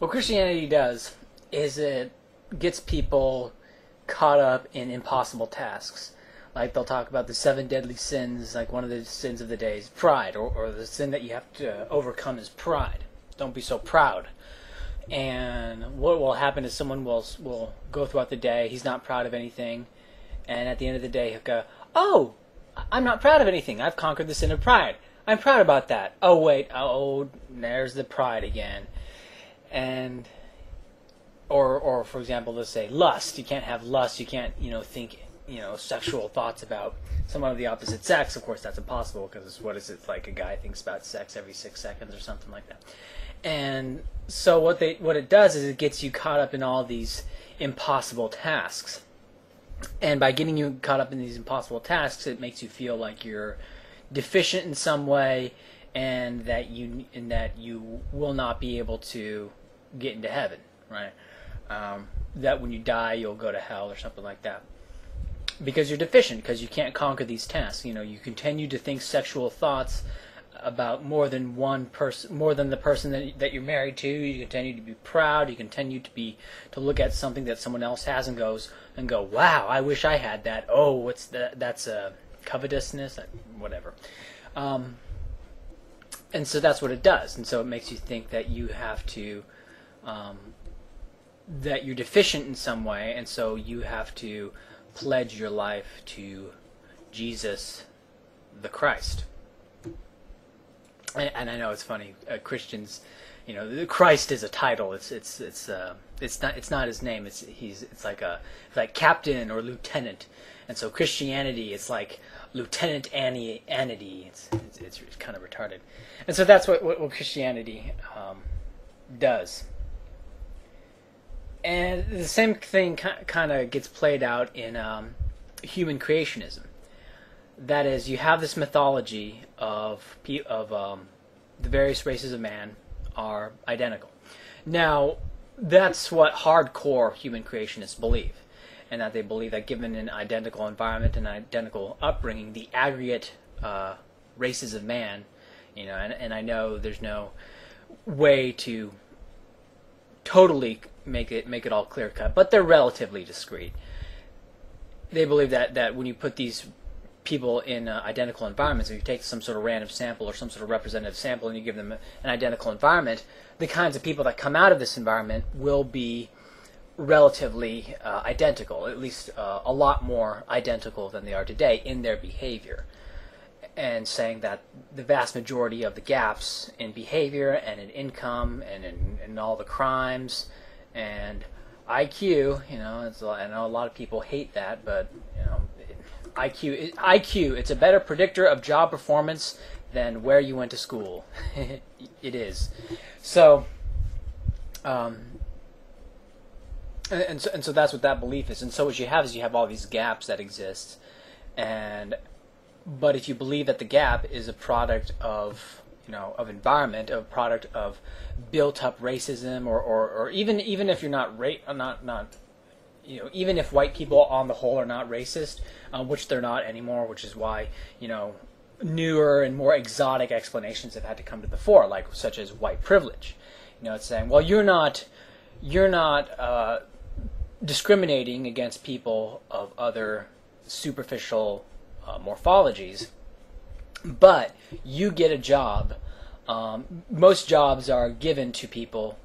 What Christianity does is it gets people caught up in impossible tasks. Like they'll talk about the 7 deadly sins, like one of the sins of the day is pride, or the sin that you have to overcome is pride. Don't be so proud. And what will happen is someone will go throughout the day, he's not proud of anything, and at the end of the day he'll go, oh, I'm not proud of anything, I've conquered the sin of pride. I'm proud about that. Oh wait, oh, there's the pride again. And or for example, let's say lust. You can't have lust. You can't, think, sexual thoughts about someone of the opposite sex. Of course, that's impossible because what is it, like a guy thinks about sex every 6 seconds or something like that. And so what it does is it gets you caught up in all these impossible tasks. And by getting you caught up in these impossible tasks, it makes you feel like you're deficient in some way, and that you will not be able to get into heaven, right? That when you die, you'll go to hell or something like that, because you're deficient, because you can't conquer these tasks. You continue to think sexual thoughts about more than one person, more than the person that you're married to. You continue to be proud. You continue to look at something that someone else has and go, wow, I wish I had that. Oh, what's that? That's a covetousness, whatever. And so that's what it does. And so it makes you think that you have to, that you're deficient in some way, and so you have to pledge your life to Jesus the Christ. And I know it's funny, Christians, Christ is a title. It's not his name. It's like captain or lieutenant, and so Christianity, it's like Lieutenant Anity. It's kind of retarded, and so that's what Christianity does. And the same thing kind of gets played out in human creationism. That is, you have this mythology of the various races of man are identical. Now, that's what hardcore human creationists believe, and that they believe that given an identical environment and identical upbringing, the aggregate races of man, and I know there's no way to totally make it all clear cut, but they're relatively discrete. They believe that when you put these people in identical environments, if you take some sort of random sample or some sort of representative sample and you give them an identical environment, the kinds of people that come out of this environment will be relatively identical, at least a lot more identical than they are today in their behavior. And saying that the vast majority of the gaps in behavior and in income and in all the crimes and IQ, I know a lot of people hate that, but IQ, it's a better predictor of job performance than where you went to school. It is. So, and so that's what that belief is. And so what you have all these gaps that exist, but if you believe that the gap is a product of environment, a product of built-up racism, or even if you're not even if white people on the whole are not racist, which they're not anymore, which is why newer and more exotic explanations have had to come to the fore, like such as white privilege. It's saying, well, you're not discriminating against people of other superficial morphologies, but you get a job. Most jobs are given to people,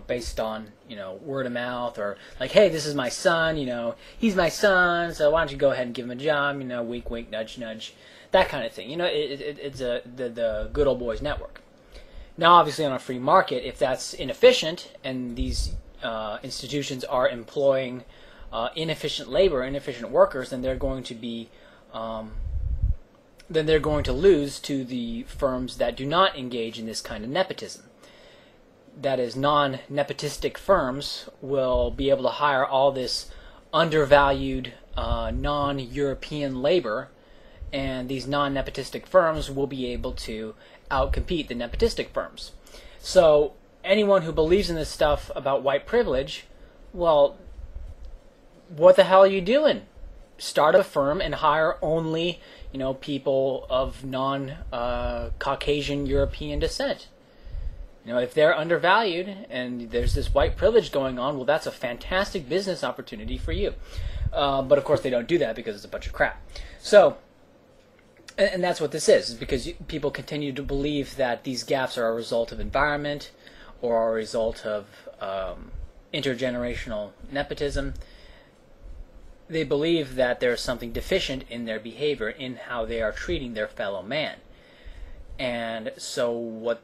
based on, word of mouth, or like, hey, this is my son, he's my son, so why don't you go ahead and give him a job, wink, wink, nudge, nudge, that kind of thing. It's the good old boys network. Now, obviously, on a free market, if that's inefficient and these institutions are employing inefficient labor, inefficient workers, then they're going to be lose to the firms that do not engage in this kind of nepotism. That is, non-nepotistic firms will be able to hire all this undervalued non-European labor, and these non-nepotistic firms will be able to outcompete the nepotistic firms. So anyone who believes in this stuff about white privilege, well, what the hell are you doing? Start a firm and hire only, people of non-Caucasian European descent. If they're undervalued and there's this white privilege going on, well, that's a fantastic business opportunity for you. But of course they don't do that because it's a bunch of crap. So, and that's what this is because people continue to believe that these gaps are a result of environment or a result of intergenerational nepotism. They believe that there's something deficient in their behavior, in how they are treating their fellow man. And so what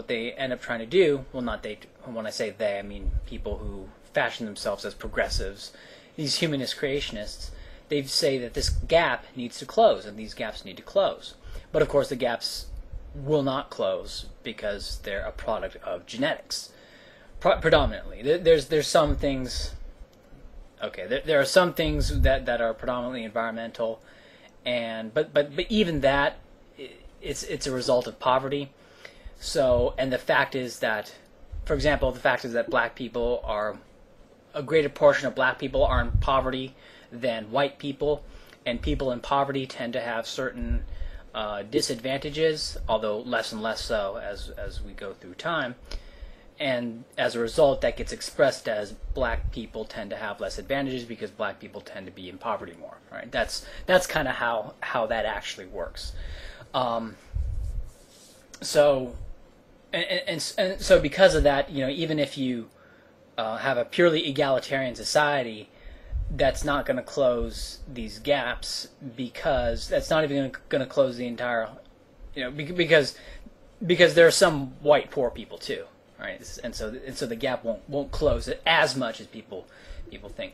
they end up trying to do, well, not they, when I say they, I mean people who fashion themselves as progressives, these humanist creationists, they say that this gap needs to close, and these gaps need to close. But of course the gaps will not close because they're a product of genetics, predominantly. There's some things, okay, there are some things that are predominantly environmental, but even that, it's a result of poverty. So, and the fact is that, for example, the fact is that black people are, a greater portion of black people are in poverty than white people, and people in poverty tend to have certain disadvantages, although less and less so as we go through time. And as a result, that gets expressed as black people tend to have less advantages because black people tend to be in poverty more. Right? That's kind of how that actually works. So because of that, even if you have a purely egalitarian society, that's not going to close these gaps, because that's not even going to close the entire, because there are some white poor people too, right? And so the gap won't close as much as people think.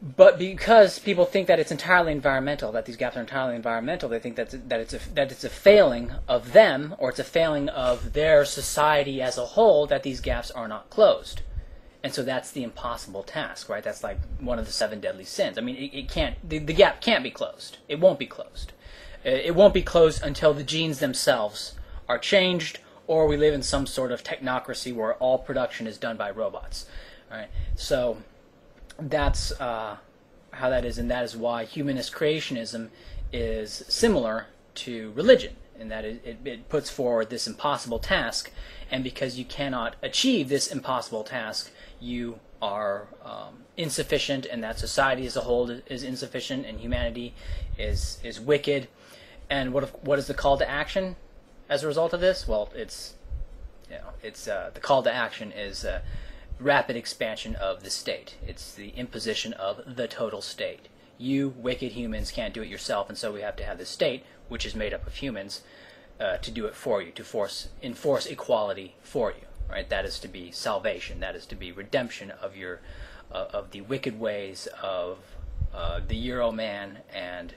But because people think that it's entirely environmental, that these gaps are entirely environmental, they think that it's a failing of them, or it's a failing of their society as a whole, that these gaps are not closed. And so that's the impossible task, right? That's like one of the 7 deadly sins. I mean, it can't. The gap can't be closed. It won't be closed. It won't be closed until the genes themselves are changed, or we live in some sort of technocracy where all production is done by robots. All right. So that's how that is, and that is why humanist creationism is similar to religion, in that it puts forward this impossible task, and because you cannot achieve this impossible task, you are insufficient, and that society as a whole is insufficient, and humanity is wicked. And what is the call to action as a result of this? Well, the call to action is rapid expansion of the state. It's the imposition of the total state. You wicked humans can't do it yourself, and so we have to have the state, which is made up of humans, to do it for you, to enforce equality for you. Right? That is to be salvation. That is to be redemption of of the wicked ways of the Euro man, and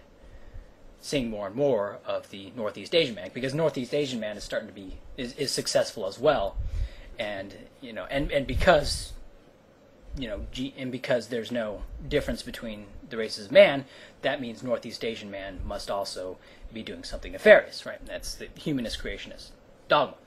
seeing more and more of the Northeast Asian man, because Northeast Asian man is starting to be is successful as well, and because and because there's no difference between the races of man, that means Northeast Asian man must also be doing something nefarious, right? And that's the humanist creationist dogma.